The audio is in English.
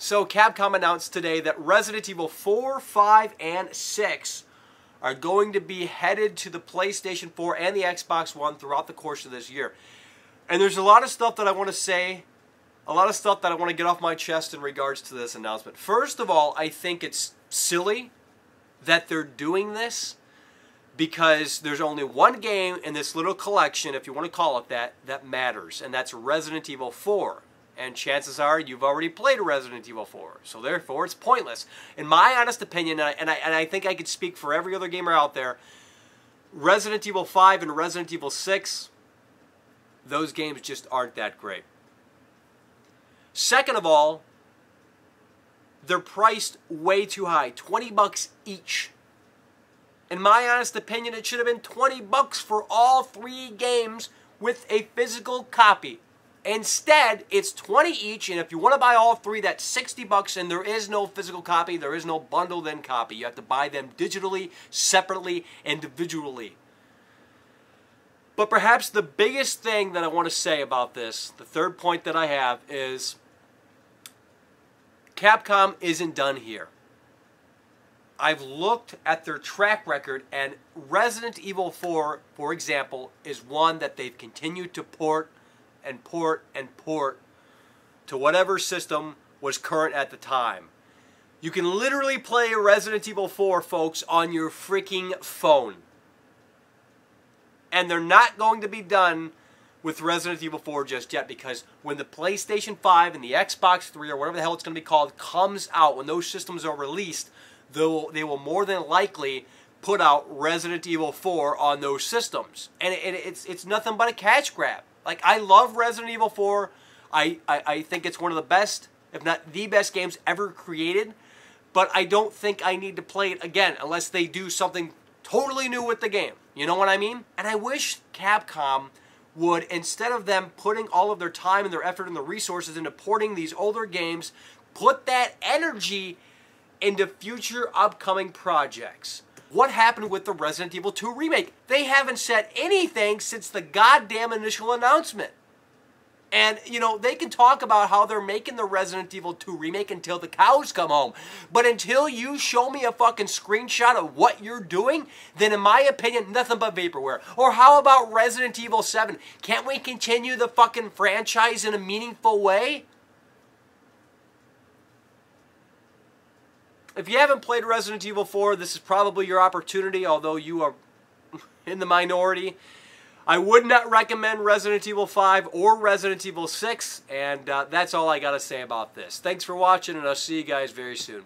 So Capcom announced today that Resident Evil 4, 5, and 6 are going to be headed to the PlayStation 4 and the Xbox One throughout the course of this year. And there's a lot of stuff that I want to say, a lot of stuff that I want to get off my chest in regards to this announcement. First of all, I think it's silly that they're doing this because there's only one game in this little collection, if you want to call it that, that matters, and that's Resident Evil 4. And chances are you've already played Resident Evil 4, so therefore it's pointless. In my honest opinion, and I think I could speak for every other gamer out there, Resident Evil 5 and Resident Evil 6, those games just aren't that great. Second of all, they're priced way too high, 20 bucks each. In my honest opinion, it should have been 20 bucks for all 3 games with a physical copy. Instead, it's 20 each, and if you want to buy all 3, that's 60 bucks, and there is no physical copy, there is no bundled-in copy. You have to buy them digitally, separately, individually. But perhaps the biggest thing that I want to say about this, the third point that I have, is Capcom isn't done here. I've looked at their track record, and Resident Evil 4, for example, is one that they've continued to port and port and port to whatever system was current at the time. You can literally play Resident Evil 4, folks, on your freaking phone. And they're not going to be done with Resident Evil 4 just yet, because when the PlayStation 5 and the Xbox 3, or whatever the hell it's going to be called, comes out, when those systems are released, they will more than likely put out Resident Evil 4 on those systems. And it's nothing but a cash grab. Like, I love Resident Evil 4. I think it's one of the best, if not the best games ever created. But I don't think I need to play it again unless they do something totally new with the game. You know what I mean? And I wish Capcom would, instead of them putting all of their time and their effort and their resources into porting these older games, put that energy into future upcoming projects. What happened with the Resident Evil 2 remake? They haven't said anything since the goddamn initial announcement. And, you know, they can talk about how they're making the Resident Evil 2 remake until the cows come home. But until you show me a fucking screenshot of what you're doing, then in my opinion, nothing but vaporware. Or how about Resident Evil 7? Can't we continue the fucking franchise in a meaningful way? If you haven't played Resident Evil 4, this is probably your opportunity, although you are in the minority. I would not recommend Resident Evil 5 or Resident Evil 6, and that's all I got to say about this. Thanks for watching, and I'll see you guys very soon.